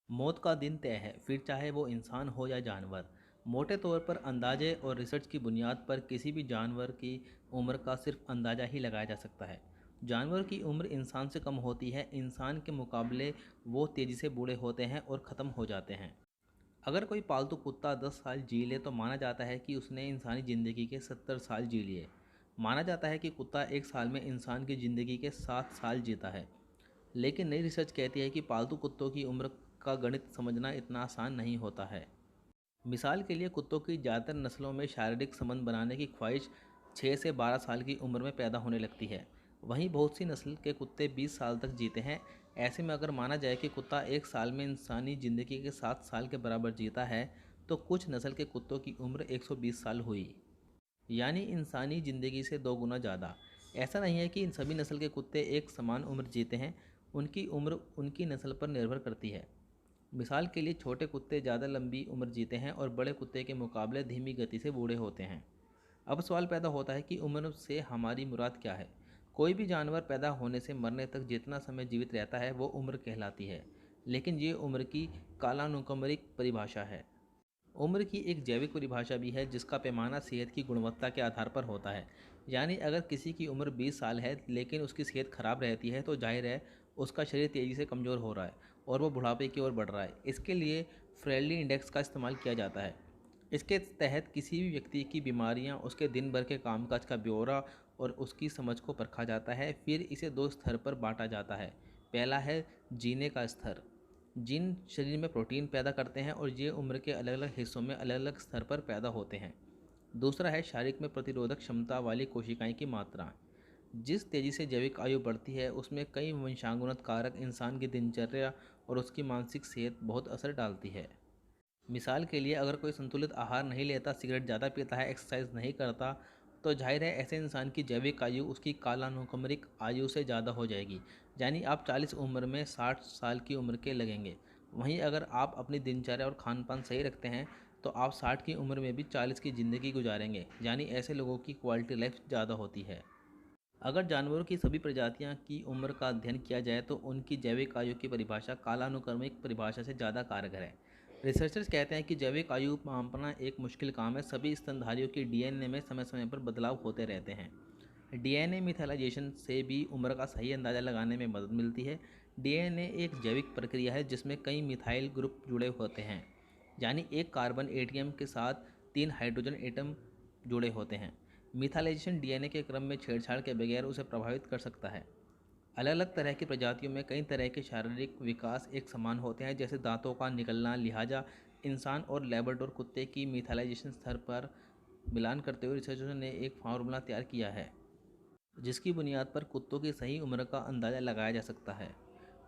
मौत का दिन तय है, फिर चाहे वो इंसान हो या जानवर। मोटे तौर पर अंदाजे और रिसर्च की बुनियाद पर किसी भी जानवर की उम्र का सिर्फ अंदाज़ा ही लगाया जा सकता है। जानवर की उम्र इंसान से कम होती है, इंसान के मुकाबले वो तेज़ी से बूढ़े होते हैं और ख़त्म हो जाते हैं। अगर कोई पालतू कुत्ता 10 साल जी ले तो माना जाता है कि उसने इंसानी ज़िंदगी के 70 साल जी लिए। माना जाता है कि कुत्ता एक साल में इंसान की ज़िंदगी के 7 साल जीता है। लेकिन नई रिसर्च कहती है कि पालतू कुत्तों की उम्र का गणित समझना इतना आसान नहीं होता है। मिसाल के लिए कुत्तों की ज़्यादातर नस्लों में शारीरिक संबंध बनाने की ख्वाहिश 6 से 12 साल की उम्र में पैदा होने लगती है। वहीं बहुत सी नस्ल के कुत्ते 20 साल तक जीते हैं। ऐसे में अगर माना जाए कि कुत्ता एक साल में इंसानी ज़िंदगी के 7 साल के बराबर जीता है, तो कुछ नस्ल के कुत्तों की उम्र 120 साल हुई, यानी इंसानी ज़िंदगी से 2 गुना ज़्यादा। ऐसा नहीं है कि इन सभी नस्ल के कुत्ते एक समान उम्र जीते हैं, उनकी उम्र उनकी नस्ल पर निर्भर करती है। मिसाल के लिए छोटे कुत्ते ज़्यादा लंबी उम्र जीते हैं और बड़े कुत्ते के मुकाबले धीमी गति से बूढ़े होते हैं। अब सवाल पैदा होता है कि उम्र से हमारी मुराद क्या है। कोई भी जानवर पैदा होने से मरने तक जितना समय जीवित रहता है वो उम्र कहलाती है, लेकिन ये उम्र की कालानुक्रमिक परिभाषा है। उम्र की एक जैविक परिभाषा भी है जिसका पैमाना सेहत की गुणवत्ता के आधार पर होता है। यानी अगर किसी की उम्र 20 साल है लेकिन उसकी सेहत खराब रहती है तो जाहिर है उसका शरीर तेज़ी से कमज़ोर हो रहा है और वो बुढ़ापे की ओर बढ़ रहा है। इसके लिए फ्रेडली इंडेक्स का इस्तेमाल किया जाता है। इसके तहत किसी भी व्यक्ति की बीमारियां, उसके दिन भर के कामकाज का ब्यौरा और उसकी समझ को परखा जाता है। फिर इसे 2 स्तर पर बांटा जाता है। पहला है जीने का स्तर, जिन शरीर में प्रोटीन पैदा करते हैं और ये उम्र के अलग अलग हिस्सों में अलग अलग स्तर पर पैदा होते हैं। दूसरा है शारीरिक में प्रतिरोधक क्षमता वाली कोशिकाएं की मात्रा। जिस तेज़ी से जैविक आयु बढ़ती है उसमें कई वंशानुगत कारक इंसान की दिनचर्या और उसकी मानसिक सेहत बहुत असर डालती है। मिसाल के लिए अगर कोई संतुलित आहार नहीं लेता, सिगरेट ज़्यादा पीता है, एक्सरसाइज नहीं करता, तो जाहिर है ऐसे इंसान की जैविक आयु उसकी कालानुक्रमिक आयु से ज़्यादा हो जाएगी। यानी आप 40 उम्र में 60 साल की उम्र के लगेंगे। वहीं अगर आप अपनी दिनचर्या और खान पान सही रखते हैं तो आप 60 की उम्र में भी 40 की ज़िंदगी गुजारेंगे। यानी ऐसे लोगों की क्वालिटी लाइफ ज़्यादा होती है। अगर जानवरों की सभी प्रजातियां की उम्र का अध्ययन किया जाए तो उनकी जैविक आयु की परिभाषा कालानुक्रमिक परिभाषा से ज़्यादा कारगर है। रिसर्चर्स कहते हैं कि जैविक आयु मापना एक मुश्किल काम है। सभी स्तनधारियों की डीएनए में समय समय पर बदलाव होते रहते हैं। डीएनए मिथाइलाइजेशन से भी उम्र का सही अंदाज़ा लगाने में मदद मिलती है। डीएनए एक जैविक प्रक्रिया है जिसमें कई मिथाइल ग्रुप जुड़े होते हैं, यानी एक कार्बन एटीएम के साथ 3 हाइड्रोजन एटम जुड़े होते हैं। मिथाइलेशन डीएनए के क्रम में छेड़छाड़ के बगैर उसे प्रभावित कर सकता है। अलग अलग तरह की प्रजातियों में कई तरह के शारीरिक विकास एक समान होते हैं, जैसे दांतों का निकलना। लिहाजा इंसान और लेब्राडोर कुत्ते की मिथाइलाइजेशन स्तर पर मिलान करते हुए रिसर्चर्स ने एक फार्मूला तैयार किया है जिसकी बुनियाद पर कुत्तों की सही उम्र का अंदाज़ा लगाया जा सकता है।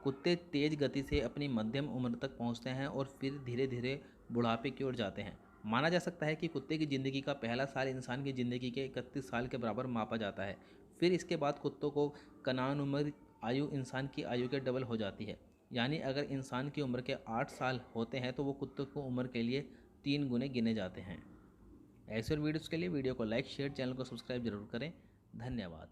कुत्ते तेज़ गति से अपनी मध्यम उम्र तक पहुंचते हैं और फिर धीरे धीरे बुढ़ापे की ओर जाते हैं। माना जा सकता है कि कुत्ते की ज़िंदगी का पहला साल इंसान की ज़िंदगी के 31 साल के बराबर मापा जाता है। फिर इसके बाद कुत्तों को कनान उम्र आयु इंसान की आयु के डबल हो जाती है। यानी अगर इंसान की उम्र के 8 साल होते हैं तो वो कुत्तों को उम्र के लिए 3 गुने गिने जाते हैं। ऐसे और वीडियोज़ के लिए वीडियो को लाइक, शेयर, चैनल को सब्सक्राइब जरूर करें। धन्यवाद।